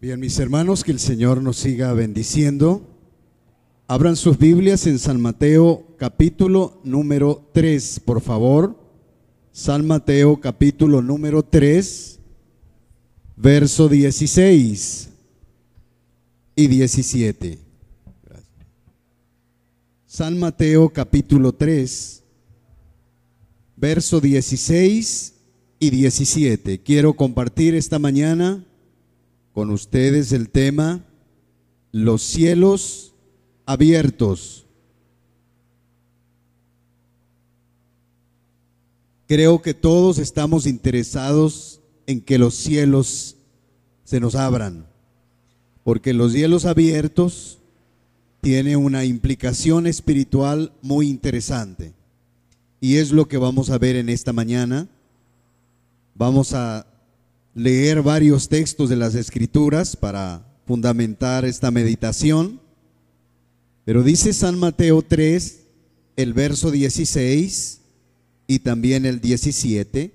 Bien, mis hermanos, que el Señor nos siga bendiciendo. Abran sus Biblias en San Mateo capítulo número 3, por favor. San Mateo capítulo número 3, verso 16 y 17. Gracias. San Mateo capítulo 3, verso 16 y 17. Quiero compartir esta mañana con ustedes el tema los cielos abiertos. Creo que todos estamos interesados en que los cielos se nos abran, porque los cielos abiertos tienen una implicación espiritual muy interesante, y es lo que vamos a ver en esta mañana. Vamos a leer varios textos de las Escrituras para fundamentar esta meditación, pero dice San Mateo 3, el verso 16 y también el 17,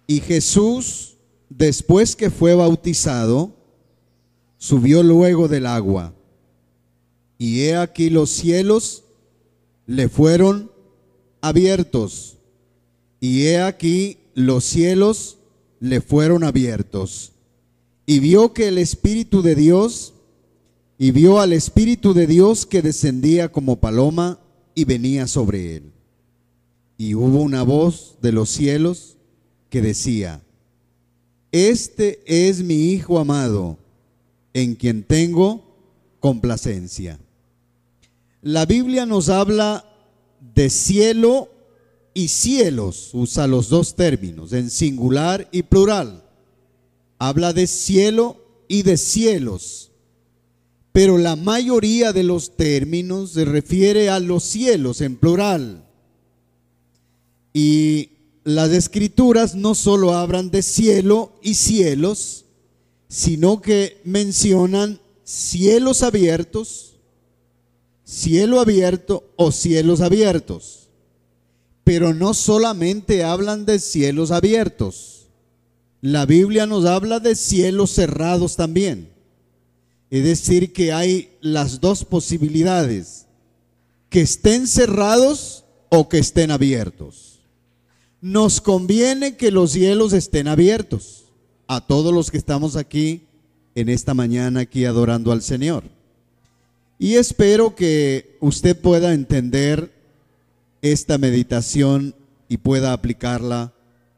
y Jesús, después que fue bautizado, subió luego del agua, y he aquí los cielos le fueron abiertos, y he aquí los cielos le fueron abiertos, y vio al Espíritu de Dios que descendía como paloma y venía sobre él. Y hubo una voz de los cielos que decía: Este es mi Hijo amado, en quien tengo complacencia. La Biblia nos habla de cielo y cielos, usa los dos términos, en singular y plural. Habla de cielo y de cielos, pero la mayoría de los términos se refiere a los cielos en plural. Y las Escrituras no solo hablan de cielo y cielos, sino que mencionan cielos abiertos, cielo abierto o cielos abiertos. Pero no solamente hablan de cielos abiertos, la Biblia nos habla de cielos cerrados también. Es decir, que hay las dos posibilidades: que estén cerrados o que estén abiertos. Nos conviene que los cielos estén abiertos a todos los que estamos aquí en esta mañana, aquí adorando al Señor. Y espero que usted pueda entender esta meditación y pueda aplicarla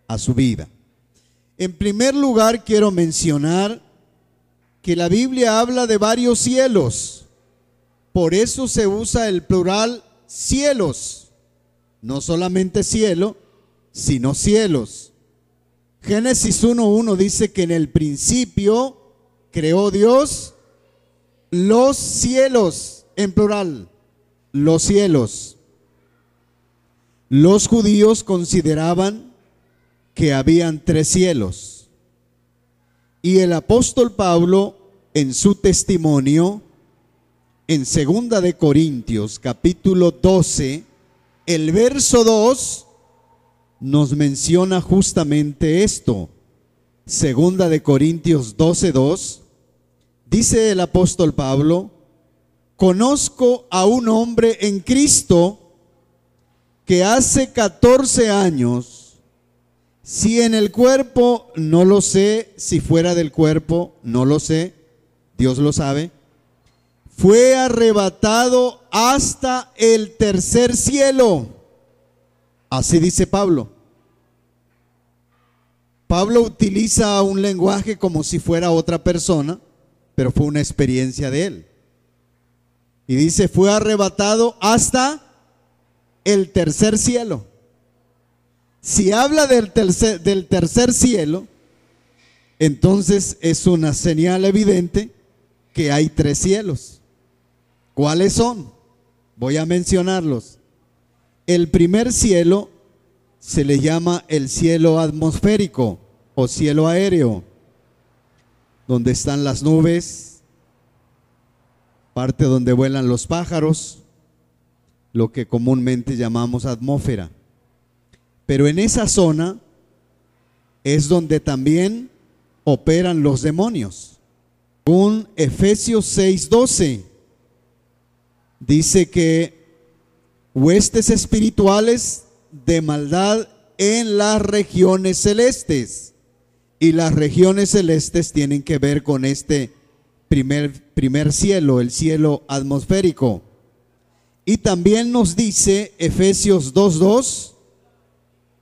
a su vida. En primer lugar, quiero mencionar que la Biblia habla de varios cielos. Por eso se usa el plural cielos, no solamente cielo, sino cielos. Génesis 1:1 dice que en el principio creó Dios los cielos, en plural, los cielos. Los judíos consideraban que habían tres cielos, y el apóstol Pablo, en su testimonio, en 2 de Corintios capítulo 12, el verso 2, nos menciona justamente esto. 2 de Corintios 12:2, dice el apóstol Pablo: conozco a un hombre en Cristo que hace 14 años, si en el cuerpo no lo sé, si fuera del cuerpo no lo sé, Dios lo sabe, fue arrebatado hasta el tercer cielo. Así dice Pablo. Pablo utiliza un lenguaje como si fuera otra persona, pero fue una experiencia de él. Y dice: fue arrebatado hasta el tercer cielo. Si habla del tercer cielo, entonces es una señal evidente que hay tres cielos. ¿Cuáles son? Voy a mencionarlos. El primer cielo se le llama el cielo atmosférico o cielo aéreo, donde están las nubes, parte donde vuelan los pájaros, lo que comúnmente llamamos atmósfera. Pero en esa zona es donde también operan los demonios. Según Efesios 6:12, dice que huestes espirituales de maldad en las regiones celestes. Y las regiones celestes tienen que ver con este primer cielo, el cielo atmosférico. Y también nos dice Efesios 2:2,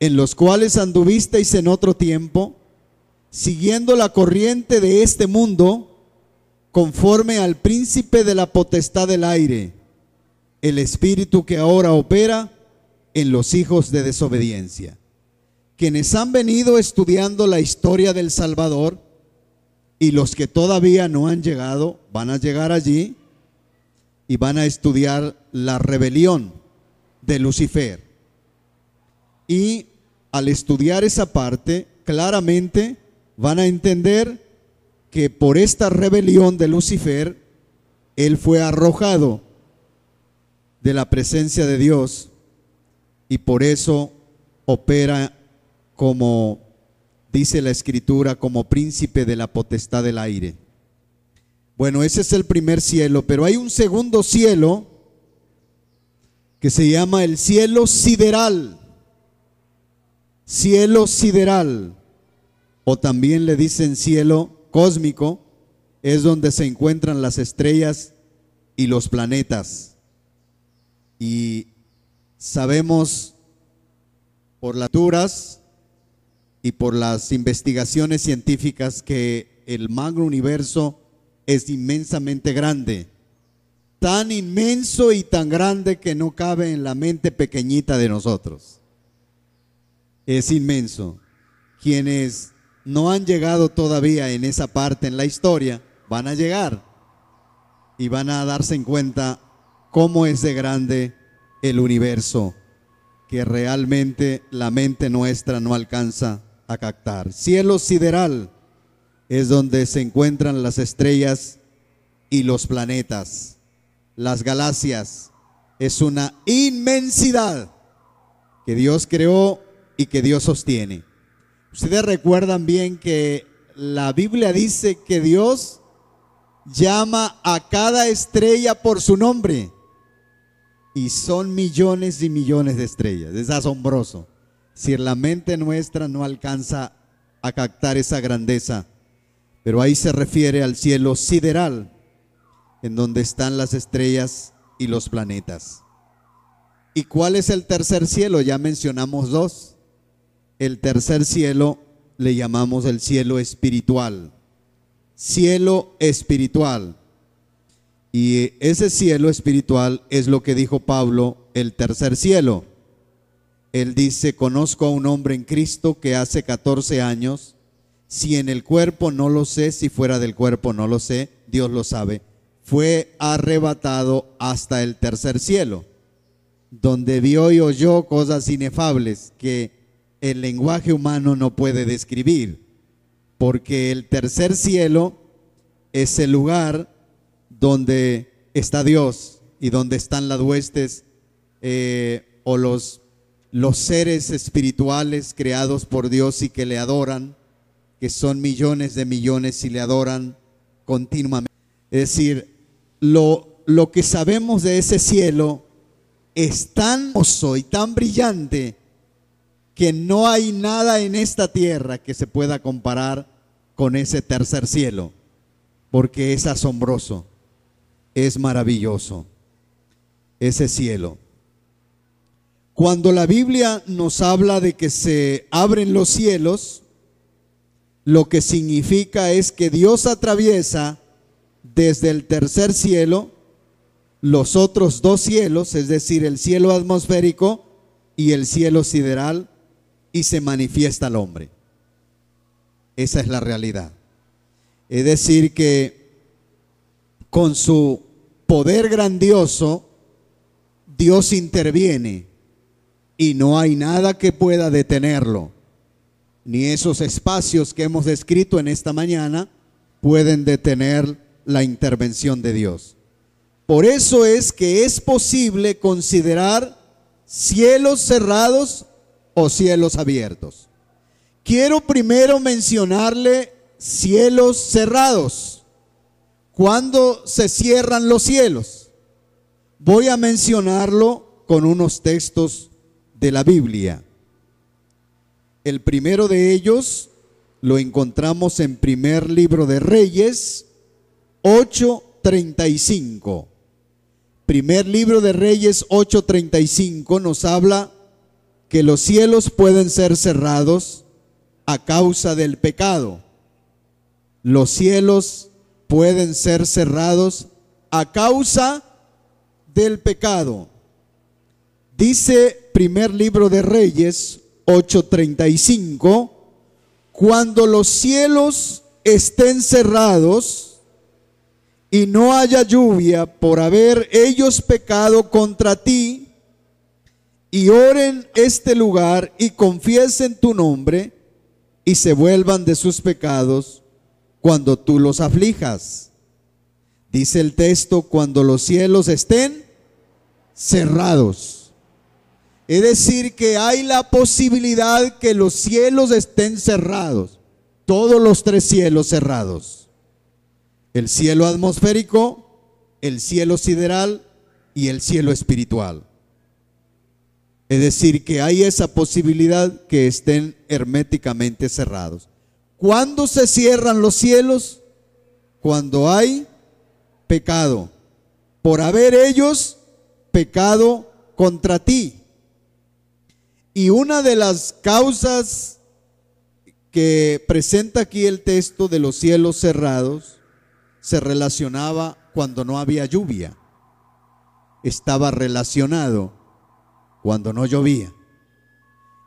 en los cuales anduvisteis en otro tiempo, siguiendo la corriente de este mundo, conforme al príncipe de la potestad del aire, el espíritu que ahora opera en los hijos de desobediencia, quienes han venido estudiando la historia del Salvador, y los que todavía no han llegado, van a llegar allí y van a estudiar la rebelión de Lucifer. Y al estudiar esa parte, claramente van a entender que por esta rebelión de Lucifer, él fue arrojado de la presencia de Dios y por eso opera, como dice la Escritura, como príncipe de la potestad del aire. Bueno, ese es el primer cielo, pero hay un segundo cielo que se llama el cielo sideral. Cielo sideral, o también le dicen cielo cósmico, es donde se encuentran las estrellas y los planetas. Y sabemos por las alturas y por las investigaciones científicas que el magno universo es inmensamente grande, tan inmenso y tan grande que no cabe en la mente pequeñita de nosotros. Es inmenso. Quienes no han llegado todavía en esa parte en la historia, van a llegar y van a darse en cuenta cómo es de grande el universo, que realmente la mente nuestra no alcanza a captar. Cielo sideral es donde se encuentran las estrellas y los planetas. Las galaxias es una inmensidad que Dios creó y que Dios sostiene. Ustedes recuerdan bien que la Biblia dice que Dios llama a cada estrella por su nombre, y son millones y millones de estrellas. Es asombroso. Si la mente nuestra no alcanza a captar esa grandeza, pero ahí se refiere al cielo sideral, en donde están las estrellas y los planetas. ¿Y cuál es el tercer cielo? Ya mencionamos dos. El tercer cielo le llamamos el cielo espiritual. Cielo espiritual. Y ese cielo espiritual es lo que dijo Pablo, el tercer cielo. Él dice: conozco a un hombre en Cristo que hace 14 años, si en el cuerpo no lo sé, si fuera del cuerpo no lo sé, Dios lo sabe, fue arrebatado hasta el tercer cielo, donde vio y oyó cosas inefables que el lenguaje humano no puede describir, porque el tercer cielo es el lugar donde está Dios y donde están las huestes o los seres espirituales creados por Dios y que le adoran, que son millones de millones y le adoran continuamente. Es decir, lo que sabemos de ese cielo es tan hermoso y tan brillante que no hay nada en esta tierra que se pueda comparar con ese tercer cielo, porque es asombroso, es maravilloso ese cielo. Cuando la Biblia nos habla de que se abren los cielos, lo que significa es que Dios atraviesa desde el tercer cielo los otros dos cielos, es decir, el cielo atmosférico y el cielo sideral, y se manifiesta al hombre. Esa es la realidad. Es decir, que con su poder grandioso, Dios interviene y no hay nada que pueda detenerlo. Ni esos espacios que hemos descrito en esta mañana pueden detener la intervención de Dios. Por eso es que es posible considerar cielos cerrados o cielos abiertos. Quiero primero mencionarle cielos cerrados. ¿Cuándo se cierran los cielos? Voy a mencionarlo con unos textos de la Biblia. El primero de ellos lo encontramos en primer libro de Reyes 8:35. Primer libro de Reyes 8:35 nos habla que los cielos pueden ser cerrados a causa del pecado. Los cielos pueden ser cerrados a causa del pecado. Dice primer libro de Reyes 8:35, cuando los cielos estén cerrados y no haya lluvia por haber ellos pecado contra ti, y oren este lugar y confiesen tu nombre y se vuelvan de sus pecados cuando tú los aflijas. Dice el texto, cuando los cielos estén cerrados. Es decir, que hay la posibilidad que los cielos estén cerrados. Todos los tres cielos cerrados. El cielo atmosférico, el cielo sideral y el cielo espiritual. Es decir, que hay esa posibilidad que estén herméticamente cerrados. ¿Cuándo se cierran los cielos? Cuando hay pecado, por haber ellos pecado contra ti. Y una de las causas que presenta aquí el texto de los cielos cerrados se relacionaba cuando no había lluvia. Estaba relacionado cuando no llovía.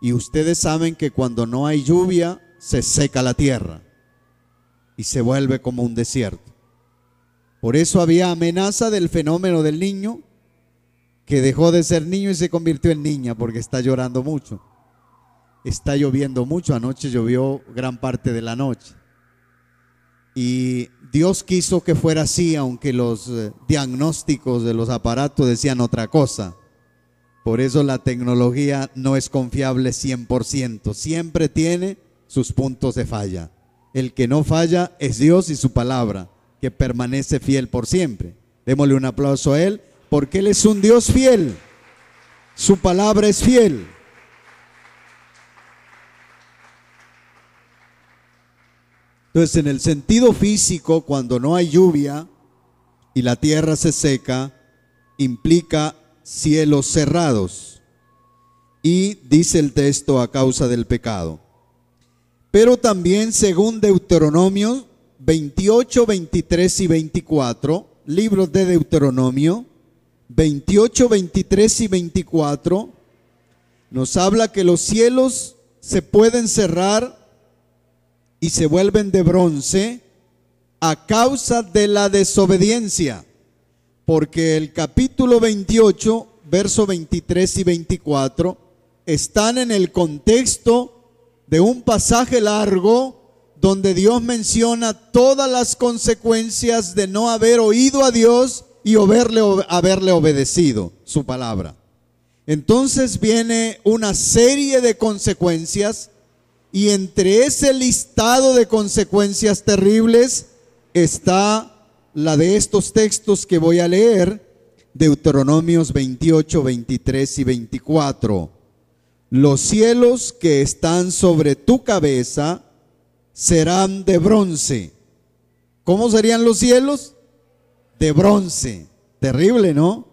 Y ustedes saben que cuando no hay lluvia se seca la tierra y se vuelve como un desierto. Por eso había amenaza del fenómeno del niño, que dejó de ser niño y se convirtió en niña porque está llorando mucho. Está lloviendo mucho, anoche llovió gran parte de la noche. Y Dios quiso que fuera así, aunque los diagnósticos de los aparatos decían otra cosa. Por eso la tecnología no es confiable 100%, siempre tiene sus puntos de falla. El que no falla es Dios y su palabra, que permanece fiel por siempre. Démosle un aplauso a Él, porque Él es un Dios fiel. Su palabra es fiel. Entonces, en el sentido físico, cuando no hay lluvia y la tierra se seca, implica cielos cerrados. Y dice el texto, a causa del pecado. Pero también, según Deuteronomio 28, 23 y 24, libros de Deuteronomio 28, 23 y 24, nos habla que los cielos se pueden cerrar y se vuelven de bronce a causa de la desobediencia, porque el capítulo 28, verso 23 y 24, están en el contexto de un pasaje largo donde Dios menciona todas las consecuencias de no haber oído a Dios y haberle obedecido su palabra. Entonces viene una serie de consecuencias, y entre ese listado de consecuencias terribles está la de estos textos que voy a leer, Deuteronomios 28, 23 y 24. Los cielos que están sobre tu cabeza serán de bronce. ¿Cómo serían los cielos? De bronce. Terrible, ¿no?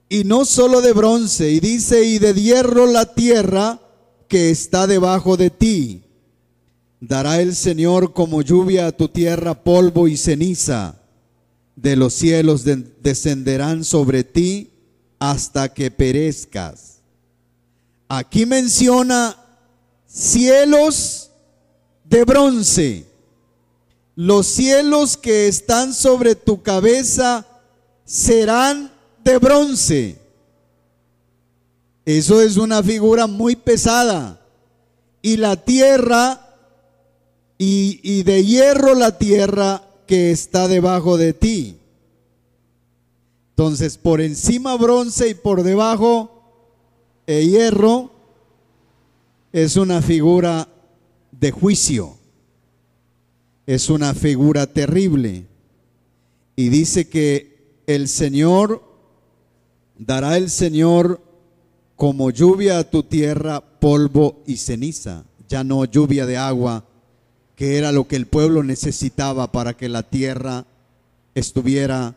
Y no solo de bronce, y dice, y de hierro la tierra que está debajo de ti. Dará el Señor como lluvia a tu tierra polvo y ceniza. De los cielos descenderán sobre ti hasta que perezcas. Aquí menciona cielos de bronce. Los cielos que están sobre tu cabeza serán de bronce. Eso es una figura muy pesada. Y la tierra, y de hierro la tierra que está debajo de ti. Entonces, por encima bronce y por debajo hierro, es una figura de juicio. Es una figura terrible. y dice que dará el Señor como lluvia a tu tierra polvo y ceniza, ya no lluvia de agua, que era lo que el pueblo necesitaba para que la tierra estuviera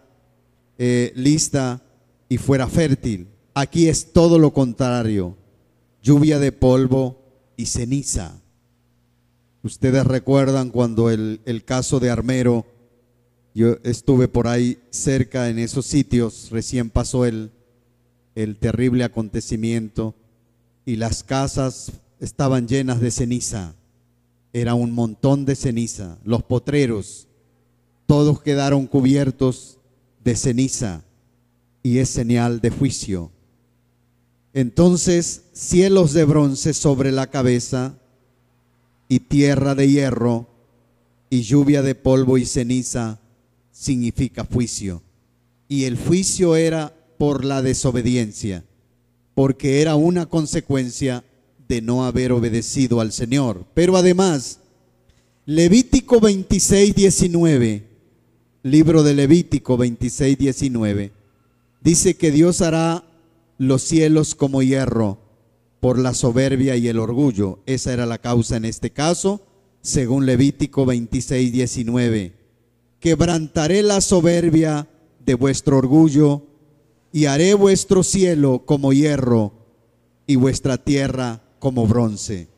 lista y fuera fértil. Aquí es todo lo contrario, lluvia de polvo y ceniza. Ustedes recuerdan cuando el caso de Armero, yo estuve por ahí cerca en esos sitios, recién pasó el terrible acontecimiento y las casas estaban llenas de ceniza, era un montón de ceniza, los potreros, todos quedaron cubiertos de ceniza y es señal de juicio. Entonces, cielos de bronce sobre la cabeza y tierra de hierro y lluvia de polvo y ceniza significa juicio. Y el juicio era por la desobediencia, porque era una consecuencia de no haber obedecido al Señor. Pero además, Levítico 26:19, libro de Levítico 26:19, dice que Dios hará los cielos como hierro por la soberbia y el orgullo. Esa era la causa en este caso, según Levítico 26:19. Quebrantaré la soberbia de vuestro orgullo y haré vuestro cielo como hierro y vuestra tierra como bronce.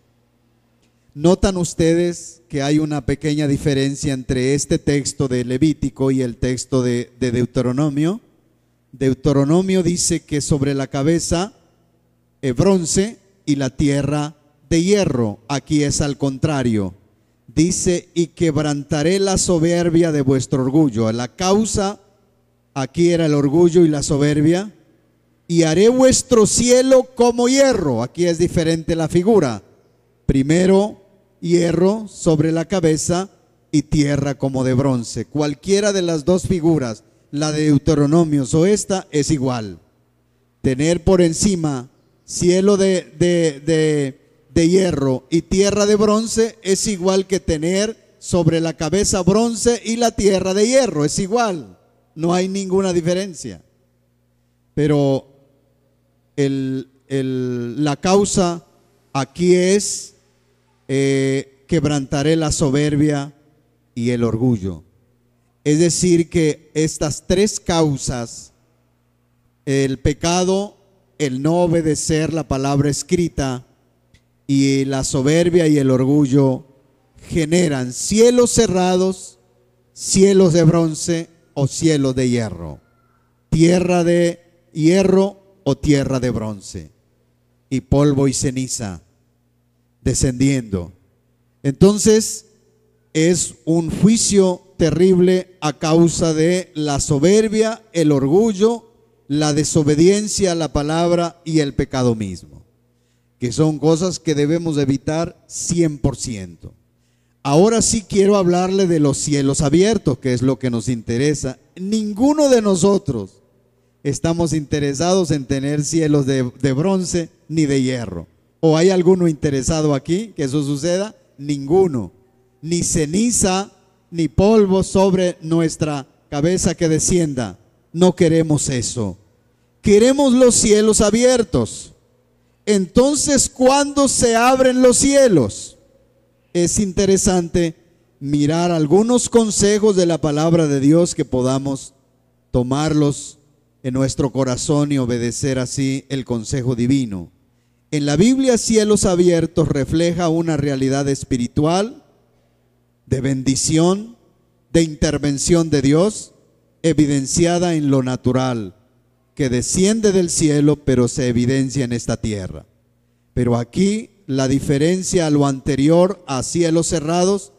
¿Notan ustedes que hay una pequeña diferencia entre este texto de Levítico y el texto de Deuteronomio? Deuteronomio dice que sobre la cabeza bronce y la tierra de hierro. Aquí es al contrario. Dice, y quebrantaré la soberbia de vuestro orgullo. La causa aquí era el orgullo y la soberbia. Y haré vuestro cielo como hierro. Aquí es diferente la figura. Primero hierro sobre la cabeza y tierra como de bronce. Cualquiera de las dos figuras, la de Deuteronomio o esta, es igual. Tener por encima cielo de hierro y tierra de bronce es igual que tener sobre la cabeza bronce y la tierra de hierro. Es igual, no hay ninguna diferencia. Pero la causa aquí es quebrantaré la soberbia y el orgullo. Es decir que estas tres causas, el pecado, el no obedecer la palabra escrita y la soberbia y el orgullo, generan cielos cerrados, cielos de bronce o cielos de hierro, tierra de hierro o tierra de bronce, y polvo y ceniza descendiendo. Entonces es un juicio terrible a causa de la soberbia, el orgullo, la desobediencia a la palabra y el pecado mismo, que son cosas que debemos evitar 100%. Ahora sí quiero hablarle de los cielos abiertos, que es lo que nos interesa. Ninguno de nosotros estamos interesados en tener cielos de bronce ni de hierro. ¿O hay alguno interesado aquí que eso suceda? Ninguno. Ni ceniza ni polvo sobre nuestra cabeza que descienda. No queremos eso. Queremos los cielos abiertos. Entonces, ¿cuándo se abren los cielos? Es interesante mirar algunos consejos de la palabra de Dios que podamos tomarlos en nuestro corazón y obedecer así el consejo divino. En la Biblia, cielos abiertos refleja una realidad espiritual, de bendición, de intervención de Dios, evidenciada en lo natural, que desciende del cielo, pero se evidencia en esta tierra. Pero aquí la diferencia a lo anterior, a cielos cerrados,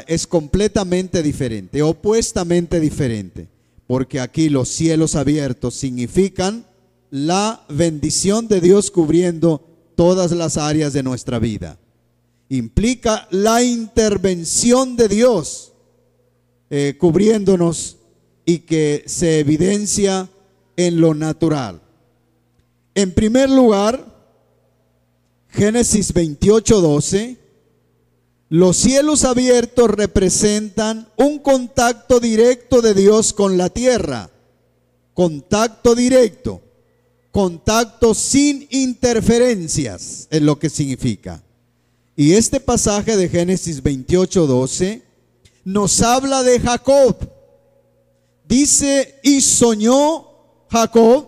es completamente diferente, opuestamente diferente, porque aquí los cielos abiertos significan la bendición de Dios cubriendo todas las áreas de nuestra vida. Implica la intervención de Dios cubriéndonos y que se evidencia en lo natural. En primer lugar, Génesis 28:12 Los cielos abiertos representan un contacto directo de Dios con la tierra. Contacto directo, contacto sin interferencias, es lo que significa. Y este pasaje de Génesis 28:12 nos habla de Jacob. Dice, y soñó Jacob,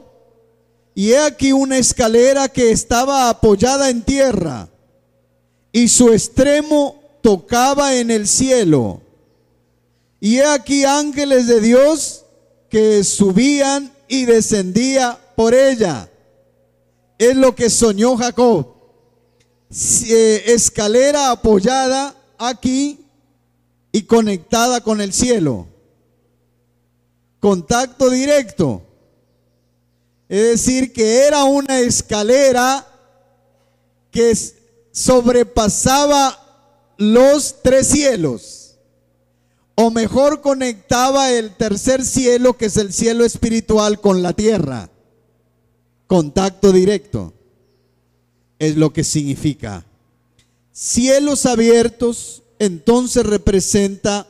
y he aquí una escalera que estaba apoyada en tierra, y su extremo tocaba en el cielo. Y he aquí ángeles de Dios que subían y descendían por ella. Es lo que soñó Jacob. Escalera apoyada aquí y conectada con el cielo. Contacto directo. Es decir, que era una escalera que sobrepasaba los 3 cielos, o mejor conectaba el tercer cielo, que es el cielo espiritual, con la tierra. Contacto directo es lo que significa. Cielos abiertos entonces representa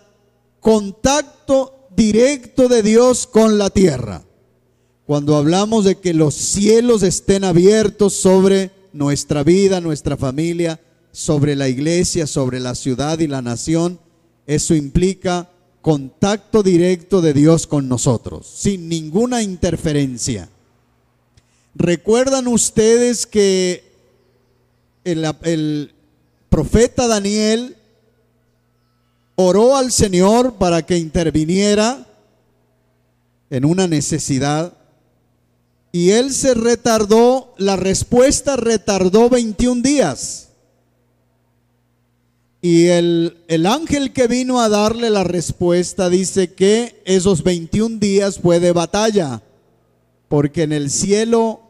contacto directo de Dios con la tierra. Cuando hablamos de que los cielos estén abiertos sobre nuestra vida, nuestra familia, sobre la iglesia, sobre la ciudad y la nación, eso implica contacto directo de Dios con nosotros, sin ninguna interferencia. ¿Recuerdan ustedes que el profeta Daniel oró al Señor para que interviniera en una necesidad? Y él se retardó, la respuesta retardó 21 días. Y el ángel que vino a darle la respuesta dice que esos 21 días fue de batalla, porque en el cielo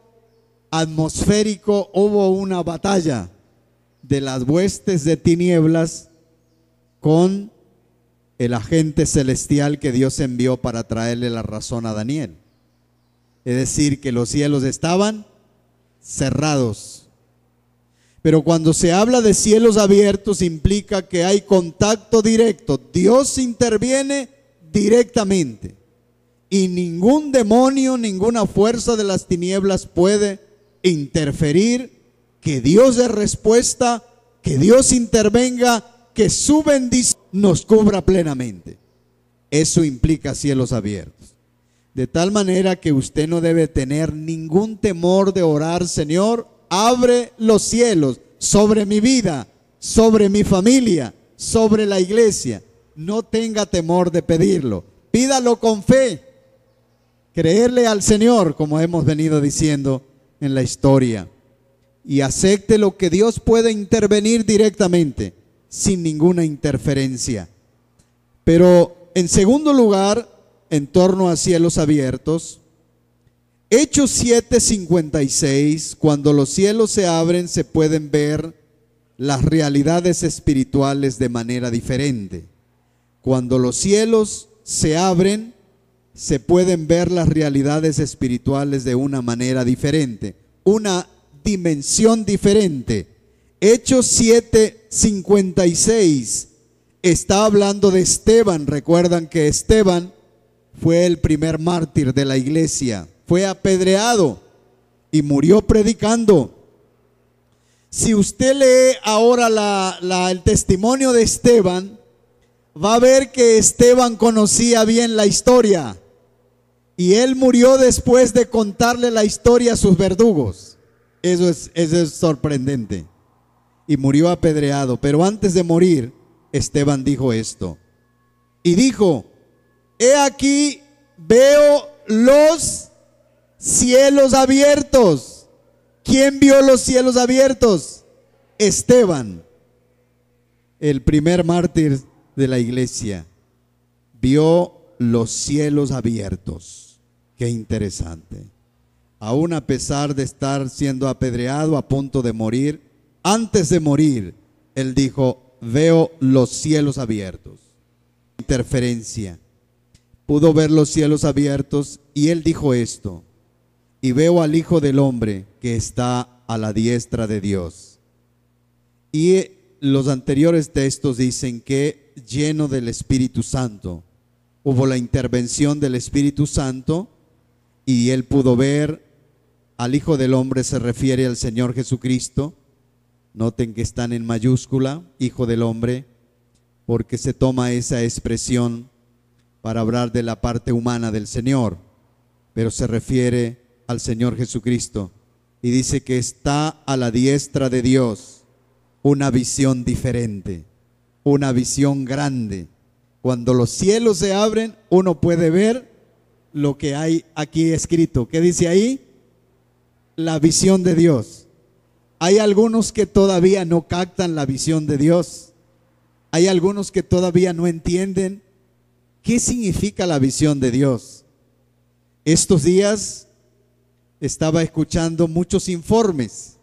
atmosférico hubo una batalla de las huestes de tinieblas con el agente celestial que Dios envió para traerle la razón a Daniel. Es decir, que los cielos estaban cerrados. Pero cuando se habla de cielos abiertos implica que hay contacto directo. Dios interviene directamente y ningún demonio, ninguna fuerza de las tinieblas puede interferir, que Dios dé respuesta, que Dios intervenga, que su bendición nos cubra plenamente. Eso implica cielos abiertos. De tal manera que usted no debe tener ningún temor de orar: Señor, abre los cielos sobre mi vida, sobre mi familia, sobre la iglesia. No tenga temor de pedirlo. Pídalo con fe. Creerle al Señor, como hemos venido diciendo en la historia. Y acepte lo que Dios puede intervenir directamente, sin ninguna interferencia. Pero en segundo lugar, en torno a cielos abiertos, Hechos 7:56, cuando los cielos se abren se pueden ver las realidades espirituales de manera diferente. Cuando los cielos se abren se pueden ver las realidades espirituales de una manera diferente, una dimensión diferente. Hechos 7:56 está hablando de Esteban. Recuerdan que Esteban fue el primer mártir de la iglesia. Fue apedreado y murió predicando. Si usted lee ahora el testimonio de Esteban, va a ver que Esteban conocía bien la historia. Y él murió después de contarle la historia a sus verdugos. Eso es sorprendente. Y murió apedreado. Pero antes de morir, Esteban dijo esto. Y dijo: he aquí, veo los cielos abiertos. ¿Quién vio los cielos abiertos? Esteban, el primer mártir de la iglesia, vio los cielos abiertos. Qué interesante. Aún a pesar de estar siendo apedreado, a punto de morir, antes de morir, él dijo: veo los cielos abiertos. Interferencia. Pudo ver los cielos abiertos y él dijo esto: y veo al Hijo del Hombre que está a la diestra de Dios. Y los anteriores textos dicen que lleno del Espíritu Santo. Hubo la intervención del Espíritu Santo y él pudo ver al Hijo del Hombre, se refiere al Señor Jesucristo. Noten que están en mayúscula, Hijo del Hombre, porque se toma esa expresión para hablar de la parte humana del Señor, pero se refiere al Señor Jesucristo y dice que está a la diestra de Dios. Una visión diferente, una visión grande. Cuando los cielos se abren, uno puede ver lo que hay aquí escrito. ¿Qué dice ahí? La visión de Dios. Hay algunos que todavía no captan la visión de Dios. Hay algunos que todavía no entienden qué significa la visión de Dios. Estos días estaba escuchando muchos informes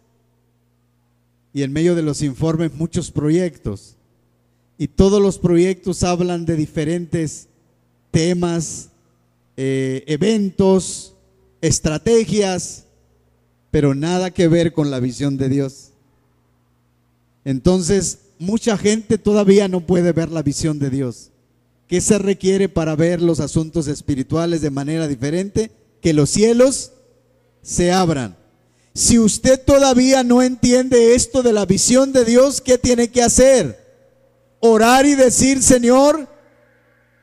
y en medio de los informes muchos proyectos, y todos los proyectos hablan de diferentes temas, eventos, estrategias, pero nada que ver con la visión de Dios. Entonces, mucha gente todavía no puede ver la visión de Dios. ¿Qué se requiere para ver los asuntos espirituales de manera diferente? Que los cielos se abran. Si usted todavía no entiende esto de la visión de Dios, ¿qué tiene que hacer? Orar y decir: Señor,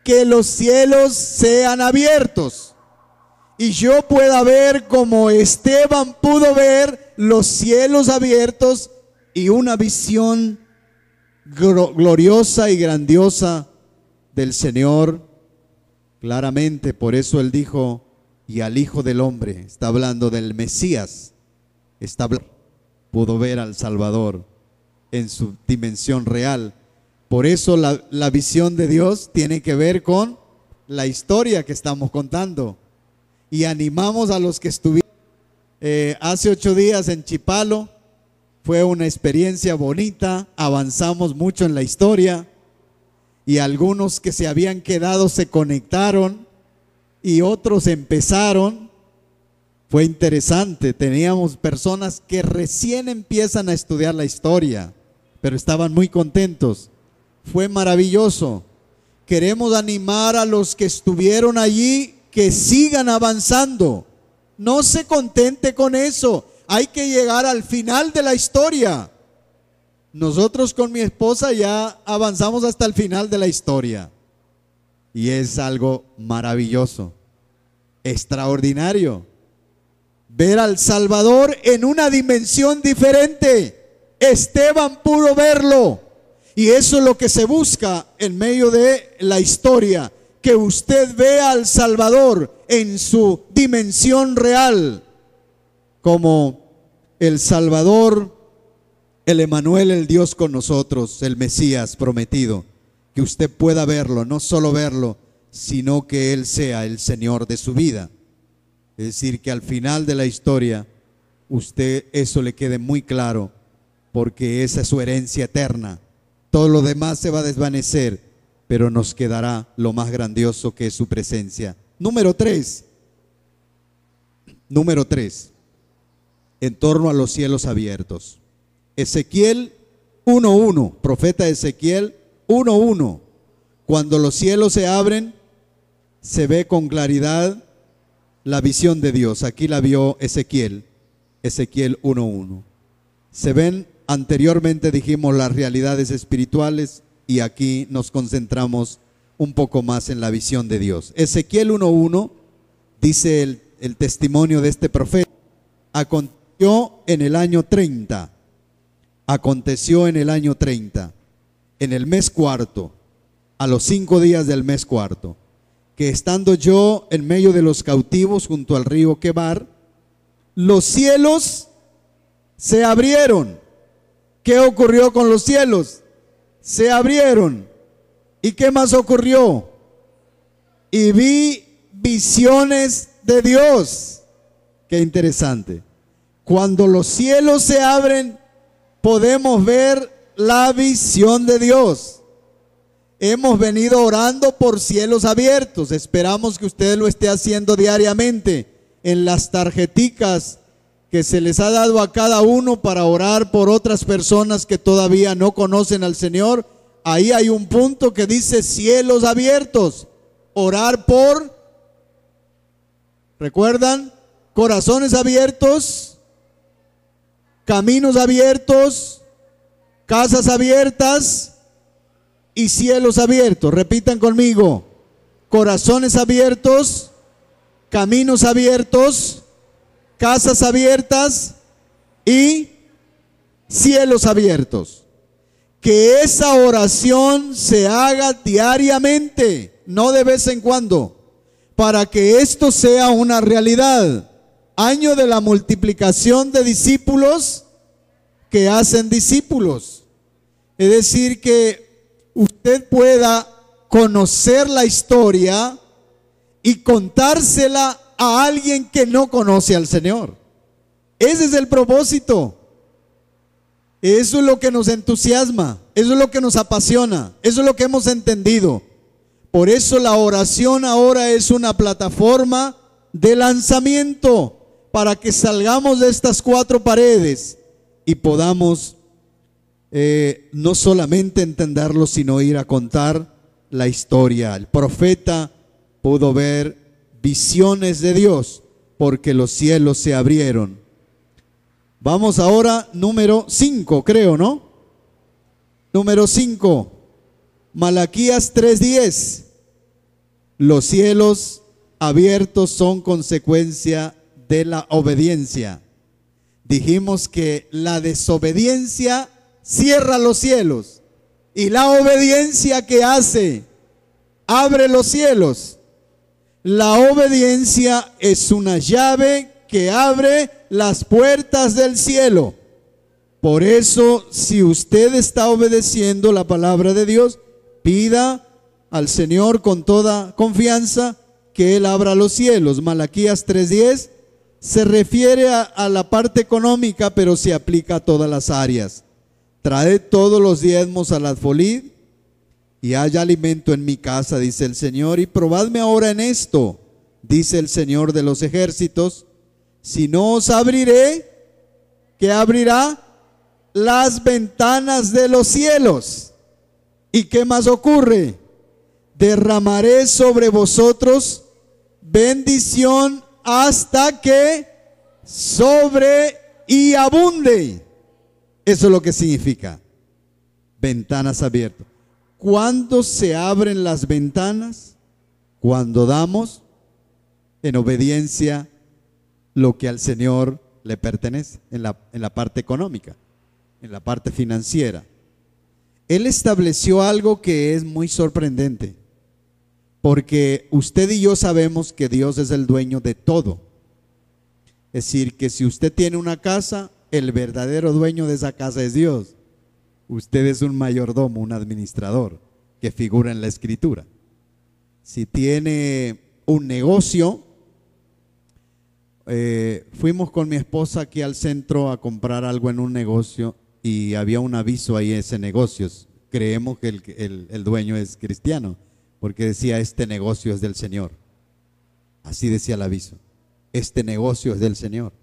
que los cielos sean abiertos y yo pueda ver como Esteban pudo ver los cielos abiertos y una visión gloriosa y grandiosa del Señor claramente. Por eso él dijo: y al Hijo del Hombre, está hablando del Mesías, pudo ver al Salvador en su dimensión real. Por eso la visión de Dios tiene que ver con la historia que estamos contando. Y animamos a los que estuvieron hace 8 días en Chipalo. Fue una experiencia bonita, avanzamos mucho en la historia y algunos que se habían quedado se conectaron y otros empezaron. Fue interesante, teníamos personas que recién empiezan a estudiar la historia, pero estaban muy contentos. Fue maravilloso. Queremos animar a los que estuvieron allí que sigan avanzando. No se contente con eso. Hay que llegar al final de la historia. Nosotros con mi esposa ya avanzamos hasta el final de la historia. Y es algo maravilloso, extraordinario. Ver al Salvador en una dimensión diferente. Esteban pudo verlo. Y eso es lo que se busca en medio de la historia. Que usted vea al Salvador en su dimensión real. Como el Salvador, el Emanuel, el Dios con nosotros, el Mesías prometido. Que usted pueda verlo, no solo verlo, sino que Él sea el Señor de su vida. Es decir, que al final de la historia, usted eso le quede muy claro, porque esa es su herencia eterna. Todo lo demás se va a desvanecer, pero nos quedará lo más grandioso, que es su presencia. Número 3, en torno a los cielos abiertos. Ezequiel 1:1, profeta Ezequiel 1:1. Cuando los cielos se abren, se ve con claridad la visión de Dios. Aquí la vio Ezequiel 1:1. Se ven, anteriormente dijimos, las realidades espirituales, y aquí nos concentramos un poco más en la visión de Dios. Ezequiel 1:1 dice el testimonio de este profeta: aconteció en el año 30, en el mes cuarto, a los 5 días del mes cuarto, que estando yo en medio de los cautivos junto al río Quebar, los cielos se abrieron. ¿Qué ocurrió con los cielos? Se abrieron. ¿Y qué más ocurrió? Y vi visiones de Dios. Qué interesante. Cuando los cielos se abren, podemos ver la visión de Dios. Hemos venido orando por cielos abiertos. Esperamos que usted lo esté haciendo diariamente en las tarjeticas que se les ha dado a cada uno para orar por otras personas que todavía no conocen al Señor, ahí hay un punto que dice cielos abiertos, orar por, ¿recuerdan? Corazones abiertos, caminos abiertos, casas abiertas y cielos abiertos. Repitan conmigo: corazones abiertos, caminos abiertos, casas abiertas y cielos abiertos. Que esa oración se haga diariamente, no de vez en cuando, para que esto sea una realidad. Año de la multiplicación de discípulos que hacen discípulos. Es decir, que usted pueda conocer la historia y contársela a alguien que no conoce al Señor. Ese es el propósito. Eso es lo que nos entusiasma, eso es lo que nos apasiona, eso es lo que hemos entendido. Por eso la oración ahora es una plataforma de lanzamiento para que salgamos de estas cuatro paredes y podamos no solamente entenderlo, sino ir a contar la historia. El profeta pudo ver visiones de Dios porque los cielos se abrieron. Vamos ahora, número 5, creo, ¿no? Número 5, Malaquías 3:10. Los cielos abiertos son consecuencia de la obediencia. Dijimos que la desobediencia cierra los cielos y la obediencia que hace abre los cielos. La obediencia es una llave que abre las puertas del cielo. Por eso, si usted está obedeciendo la palabra de Dios, pida al Señor con toda confianza que Él abra los cielos. Malaquías 3:10 se refiere a la parte económica, pero se aplica a todas las áreas. Traed todos los diezmos al alfolí y haya alimento en mi casa, dice el Señor, y probadme ahora en esto, dice el Señor de los ejércitos, si no os abriré, ¿qué abrirá? Las ventanas de los cielos. ¿Y qué más ocurre? Derramaré sobre vosotros bendición hasta que sobre y abunde. Eso es lo que significa ventanas abiertas. ¿Cuándo se abren las ventanas? Cuando damos en obediencia lo que al Señor le pertenece en la parte económica, en la parte financiera. Él estableció algo que es muy sorprendente, porque usted y yo sabemos que Dios es el dueño de todo. Es decir, que si usted tiene una casa, el verdadero dueño de esa casa es Dios. Usted es un mayordomo, un administrador, que figura en la Escritura. Si tiene un negocio, fuimos con mi esposa aquí al centro a comprar algo en un negocio y había un aviso ahí en ese negocio. Creemos que el dueño es cristiano, porque decía: este negocio es del Señor. Así decía el aviso: este negocio es del Señor.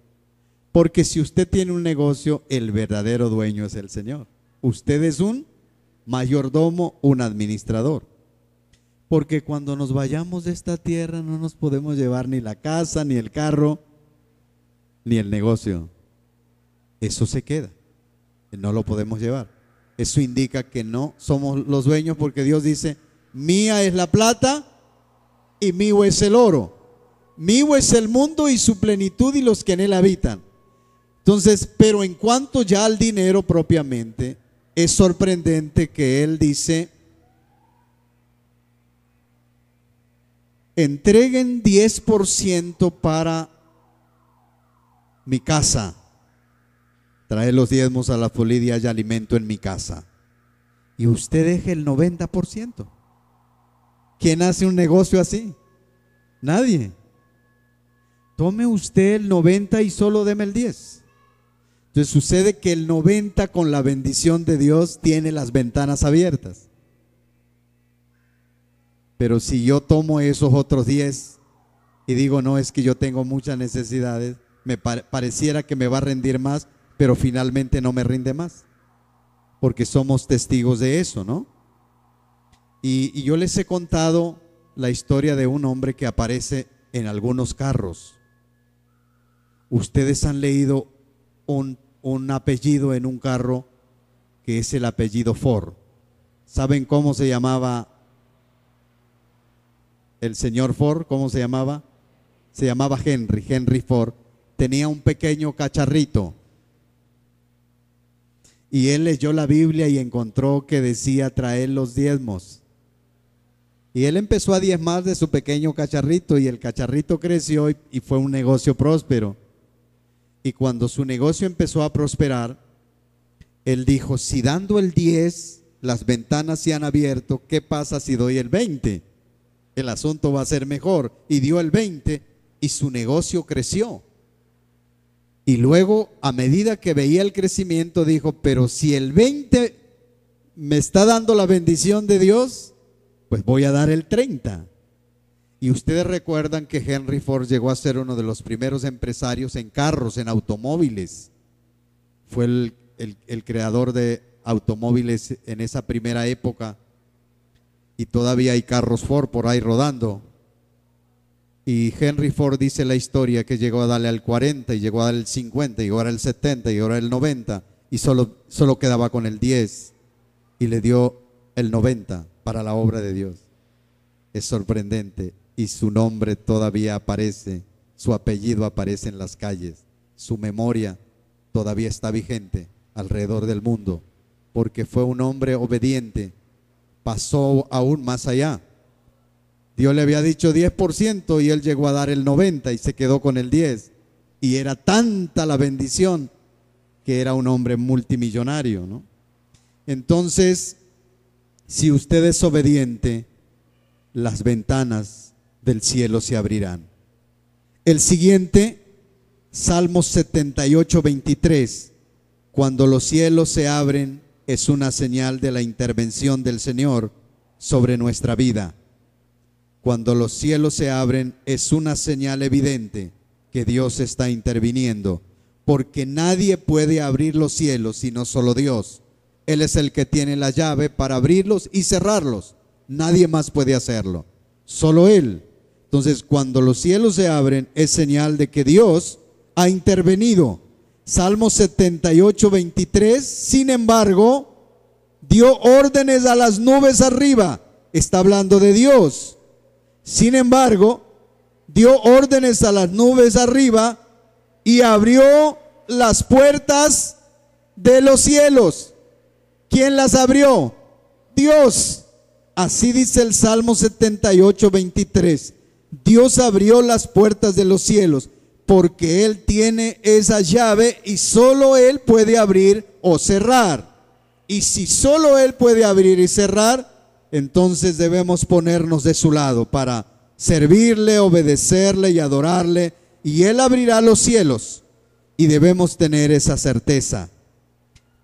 Porque si usted tiene un negocio, el verdadero dueño es el Señor. Usted es un mayordomo, un administrador. Porque cuando nos vayamos de esta tierra no nos podemos llevar ni la casa, ni el carro, ni el negocio. Eso se queda, no lo podemos llevar. Eso indica que no somos los dueños, porque Dios dice: mía es la plata y mío es el oro. Mío es el mundo y su plenitud y los que en él habitan. Entonces, pero en cuanto ya al dinero propiamente, es sorprendente que Él dice: entreguen 10% para mi casa. Trae los diezmos a la folid y haya alimento en mi casa. Y usted deje el 90%. ¿Quién hace un negocio así? Nadie. Tome usted el 90 y solo deme el 10. Entonces sucede que el 90 con la bendición de Dios tiene las ventanas abiertas. Pero si yo tomo esos otros 10 y digo: no, es que yo tengo muchas necesidades, pareciera que me va a rendir más, pero finalmente no me rinde más, porque somos testigos de eso, ¿no? Y yo les he contado la historia de un hombre que aparece en algunos carros. Ustedes han leído un apellido en un carro que es el apellido Ford. ¿Saben cómo se llamaba el señor Ford? ¿Cómo se llamaba? Se llamaba Henry Ford. Tenía un pequeño cacharrito. Y él leyó la Biblia y encontró que decía traer los diezmos. Y él empezó a diezmar de su pequeño cacharrito, y el cacharrito creció y fue un negocio próspero. Y cuando su negocio empezó a prosperar, él dijo: si dando el 10 las ventanas se han abierto, ¿qué pasa si doy el 20? El asunto va a ser mejor. Y dio el 20 y su negocio creció. Y luego, a medida que veía el crecimiento, dijo: pero si el 20 me está dando la bendición de Dios, pues voy a dar el 30. Y ustedes recuerdan que Henry Ford llegó a ser uno de los primeros empresarios en carros, en automóviles. Fue el creador de automóviles en esa primera época, y todavía hay carros Ford por ahí rodando. Y Henry Ford dice la historia que llegó a darle al 40, y llegó a dar el 50, y llegó a dar el 70, y ahora el 90, y solo quedaba con el 10, y le dio el 90 para la obra de Dios. Es sorprendente, y su nombre todavía aparece, su apellido aparece en las calles, su memoria todavía está vigente alrededor del mundo, porque fue un hombre obediente. Pasó aún más allá. Dios le había dicho 10% y él llegó a dar el 90 y se quedó con el 10. Y era tanta la bendición que era un hombre multimillonario, ¿no? Entonces, si usted es obediente, las ventanas del cielo se abrirán. El siguiente, Salmos 78, 23. Cuando los cielos se abren, es una señal de la intervención del Señor sobre nuestra vida. Cuando los cielos se abren, es una señal evidente que Dios está interviniendo, porque nadie puede abrir los cielos sino solo Dios. Él es el que tiene la llave para abrirlos y cerrarlos. Nadie más puede hacerlo, solo Él. Entonces, cuando los cielos se abren, es señal de que Dios ha intervenido. Salmo 78, 23, sin embargo, dio órdenes a las nubes arriba. Está hablando de Dios. Sin embargo, dio órdenes a las nubes arriba y abrió las puertas de los cielos. ¿Quién las abrió? Dios. Así dice el Salmo 78, 23. Dios abrió las puertas de los cielos, porque Él tiene esa llave y solo Él puede abrir o cerrar. Y si solo Él puede abrir y cerrar, entonces debemos ponernos de su lado para servirle, obedecerle y adorarle, y Él abrirá los cielos, y debemos tener esa certeza.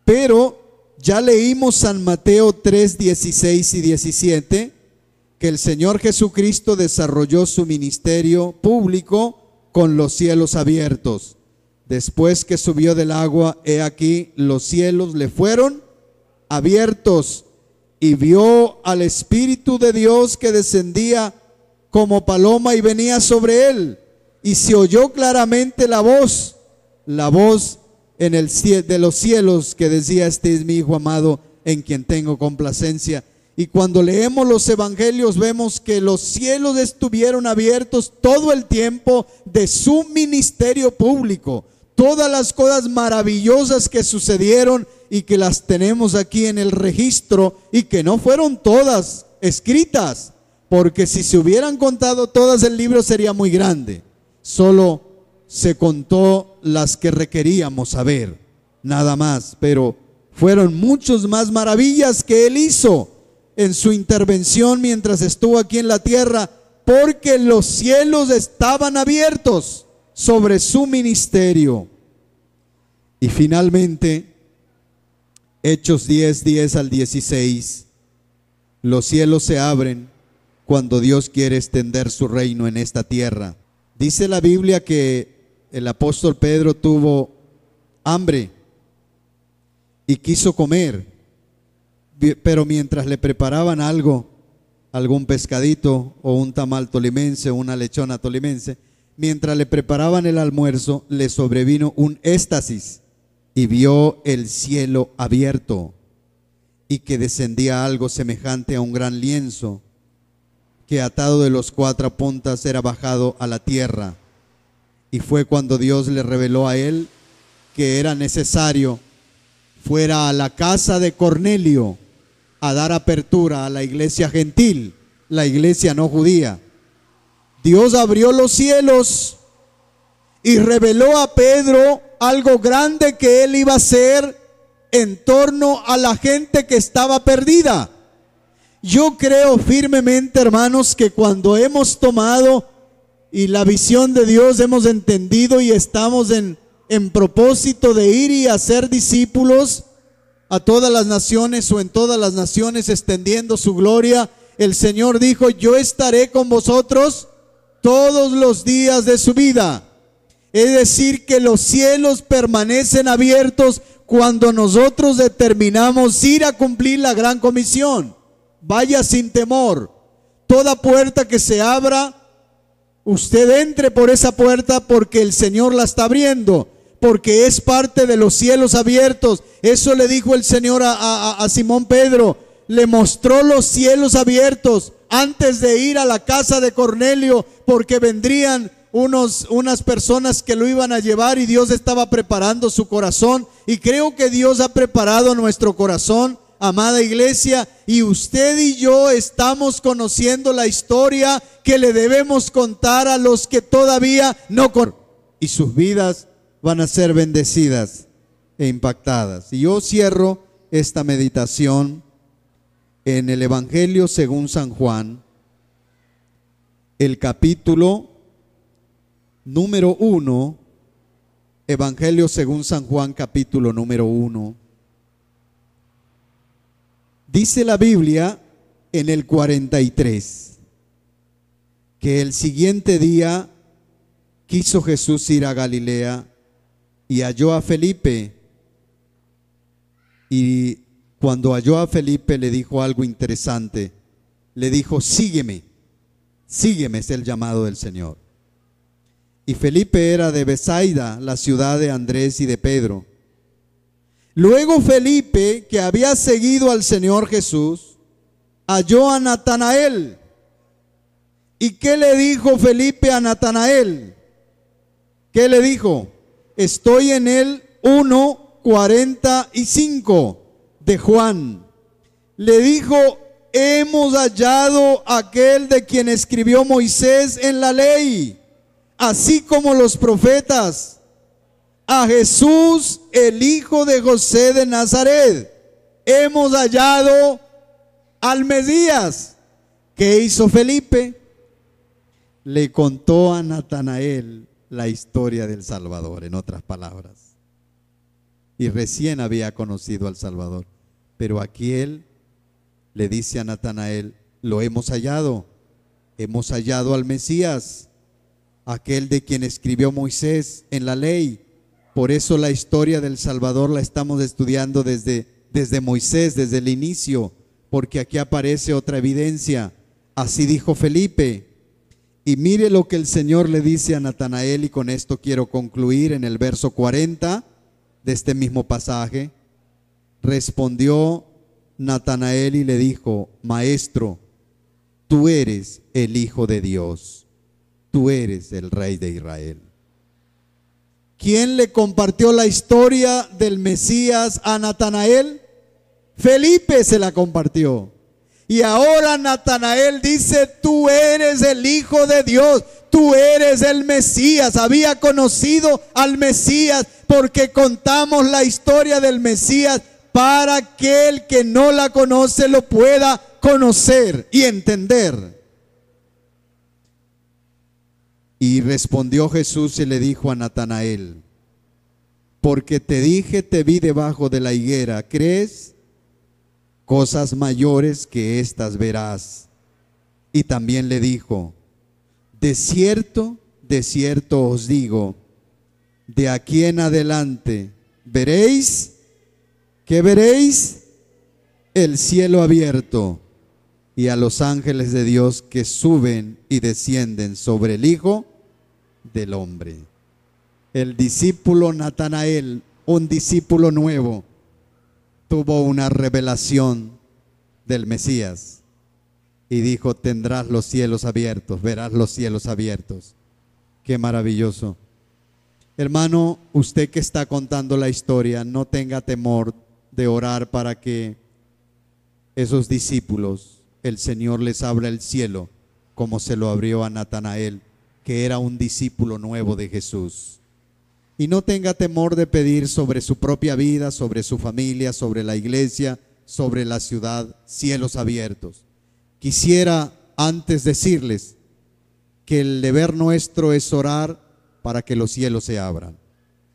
Pero ya leímos San Mateo 3, 16 y 17, que el Señor Jesucristo desarrolló su ministerio público con los cielos abiertos. Después que subió del agua, he aquí los cielos le fueron abiertos, y vio al Espíritu de Dios que descendía como paloma y venía sobre él, y se oyó claramente la voz en el de los cielos que decía: este es mi Hijo amado, en quien tengo complacencia. Y cuando leemos los evangelios vemos que los cielos estuvieron abiertos todo el tiempo de su ministerio público. Todas las cosas maravillosas que sucedieron y que las tenemos aquí en el registro, y que no fueron todas escritas, porque si se hubieran contado todas, el libro sería muy grande. Solo se contó las que requeríamos saber, nada más. Pero fueron muchas más maravillas que Él hizo en su intervención mientras estuvo aquí en la tierra, porque los cielos estaban abiertos sobre su ministerio. Y finalmente, Hechos 10, 10 al 16, los cielos se abren cuando Dios quiere extender su reino en esta tierra. Dice la Biblia que el apóstol Pedro tuvo hambre y quiso comer, pero mientras le preparaban algo, algún pescadito o un tamal tolimense o una lechona tolimense, mientras le preparaban el almuerzo, le sobrevino un éxtasis y vio el cielo abierto y que descendía algo semejante a un gran lienzo que atado de los cuatro puntas era bajado a la tierra. Y fue cuando Dios le reveló a él que era necesario fuera a la casa de Cornelio a dar apertura a la iglesia gentil, la iglesia no judía. Dios abrió los cielos y reveló a Pedro algo grande que él iba a hacer en torno a la gente que estaba perdida. Yo creo firmemente, hermanos, que cuando hemos tomado y la visión de Dios hemos entendido y estamos en propósito de ir y hacer discípulos a todas las naciones o en todas las naciones extendiendo su gloria, el Señor dijo: yo estaré con vosotros todos los días de su vida. Es decir, que los cielos permanecen abiertos cuando nosotros determinamos ir a cumplir la gran comisión. Vaya sin temor. Toda puerta que se abra, usted entre por esa puerta porque el Señor la está abriendo, porque es parte de los cielos abiertos. Eso le dijo el Señor a Simón Pedro. Le mostró los cielos abiertos antes de ir a la casa de Cornelio, porque vendrían unas personas que lo iban a llevar y Dios estaba preparando su corazón. Y creo que Dios ha preparado nuestro corazón, amada iglesia, y usted y yo estamos conociendo la historia que le debemos contar a los que todavía no conocen, y sus vidas van a ser bendecidas e impactadas. Y yo cierro esta meditación en el Evangelio según San Juan, el capítulo número 1, Evangelio según San Juan, capítulo número 1. Dice la Biblia en el 43 que el siguiente día quiso Jesús ir a Galilea y halló a Felipe, y cuando halló a Felipe le dijo algo interesante. Le dijo: sígueme, sígueme, es el llamado del Señor. Y Felipe era de Besaida, la ciudad de Andrés y de Pedro. Luego Felipe, que había seguido al Señor Jesús, halló a Natanael. ¿Y qué le dijo Felipe a Natanael? ¿Qué le dijo? Estoy en el 1:45 de Juan. Le dijo: hemos hallado a aquel de quien escribió Moisés en la ley, así como los profetas, a Jesús, el hijo de José de Nazaret. Hemos hallado al Mesías. ¿Qué hizo Felipe? Le contó a Natanael la historia del Salvador, en otras palabras. Y recién había conocido al Salvador. Pero aquí él le dice a Natanael: lo hemos hallado al Mesías, aquel de quien escribió Moisés en la ley. Por eso la historia del Salvador la estamos estudiando desde Moisés, desde el inicio, porque aquí aparece otra evidencia. Así dijo Felipe. Y mire lo que el Señor le dice a Natanael, y con esto quiero concluir en el verso 40 de este mismo pasaje. Respondió Natanael y le dijo: Maestro, tú eres el Hijo de Dios, tú eres el Rey de Israel. ¿Quién le compartió la historia del Mesías a Natanael? Felipe se la compartió. Y ahora Natanael dice: tú eres el Hijo de Dios, tú eres el Mesías. Había conocido al Mesías porque contamos la historia del Mesías para que el que no la conoce lo pueda conocer y entender. Y respondió Jesús y le dijo a Natanael: porque te dije, te vi debajo de la higuera, ¿crees? Cosas mayores que estas verás. Y también le dijo: de cierto os digo, de aquí en adelante veréis, ¿qué veréis? El cielo abierto y a los ángeles de Dios que suben y descienden sobre el Hijo del Hombre. El discípulo Natanael, un discípulo nuevo, tuvo una revelación del Mesías y dijo: tendrás los cielos abiertos, verás los cielos abiertos. Qué maravilloso. Hermano, usted que está contando la historia, no tenga temor de orar para que esos discípulos, el Señor les abra el cielo como se lo abrió a Natanael, que era un discípulo nuevo de Jesús. Y no tenga temor de pedir sobre su propia vida, sobre su familia, sobre la iglesia, sobre la ciudad, cielos abiertos. Quisiera antes decirles que el deber nuestro es orar para que los cielos se abran.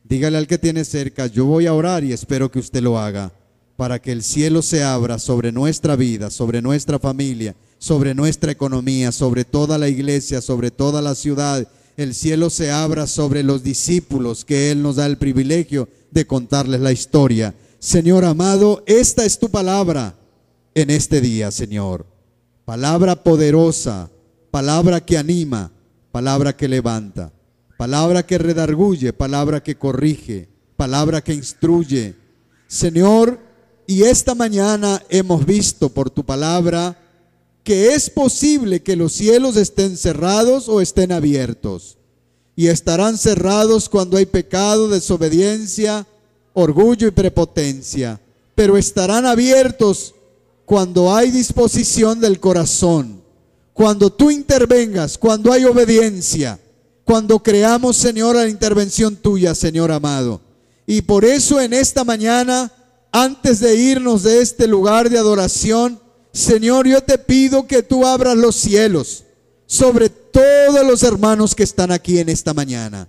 Dígale al que tiene cerca: yo voy a orar y espero que usted lo haga, para que el cielo se abra sobre nuestra vida, sobre nuestra familia, sobre nuestra economía, sobre toda la iglesia, sobre toda la ciudad. El cielo se abra sobre los discípulos que Él nos da el privilegio de contarles la historia. Señor amado, esta es tu palabra en este día, Señor. Palabra poderosa, palabra que anima, palabra que levanta, palabra que redarguye, palabra que corrige, palabra que instruye. Señor, y esta mañana hemos visto por tu palabra que es posible que los cielos estén cerrados o estén abiertos. Y estarán cerrados cuando hay pecado, desobediencia, orgullo y prepotencia. Pero estarán abiertos cuando hay disposición del corazón, cuando tú intervengas, cuando hay obediencia, cuando creamos, Señor, la intervención tuya, Señor amado. Y por eso en esta mañana, antes de irnos de este lugar de adoración, Señor, yo te pido que tú abras los cielos sobre todos los hermanos que están aquí en esta mañana.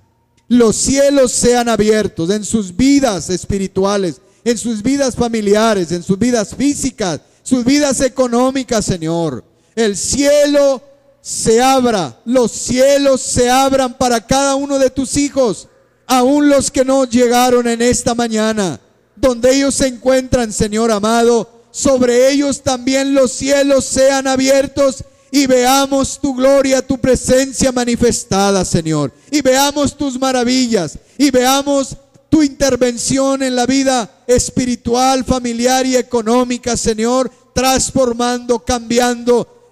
Los cielos sean abiertos en sus vidas espirituales, en sus vidas familiares, en sus vidas físicas, sus vidas económicas, Señor. El cielo se abra, los cielos se abran para cada uno de tus hijos, aún los que no llegaron en esta mañana. Donde ellos se encuentran, Señor amado, sobre ellos también los cielos sean abiertos y veamos tu gloria, tu presencia manifestada, Señor. Y veamos tus maravillas y veamos tu intervención en la vida espiritual, familiar y económica, Señor, transformando, cambiando,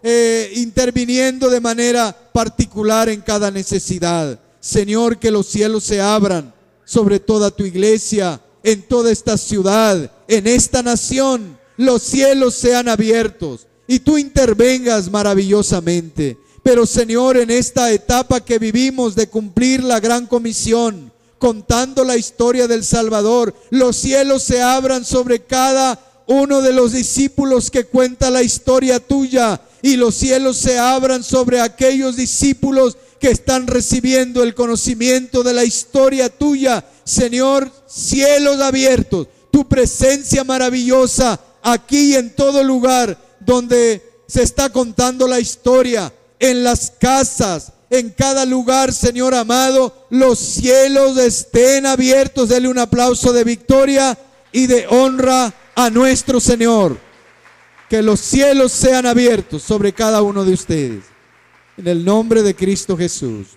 interviniendo de manera particular en cada necesidad. Señor, que los cielos se abran sobre toda tu iglesia, en toda esta ciudad, en esta nación. Los cielos sean abiertos y tú intervengas maravillosamente. Pero Señor, en esta etapa que vivimos de cumplir la gran comisión, contando la historia del Salvador, los cielos se abran sobre cada uno de los discípulos que cuenta la historia tuya, y los cielos se abran sobre aquellos discípulos que están recibiendo el conocimiento de la historia tuya. Señor, cielos abiertos, tu presencia maravillosa aquí y en todo lugar donde se está contando la historia, en las casas, en cada lugar, Señor amado, los cielos estén abiertos. Dele un aplauso de victoria y de honra a nuestro Señor. Que los cielos sean abiertos sobre cada uno de ustedes. En el nombre de Cristo Jesús.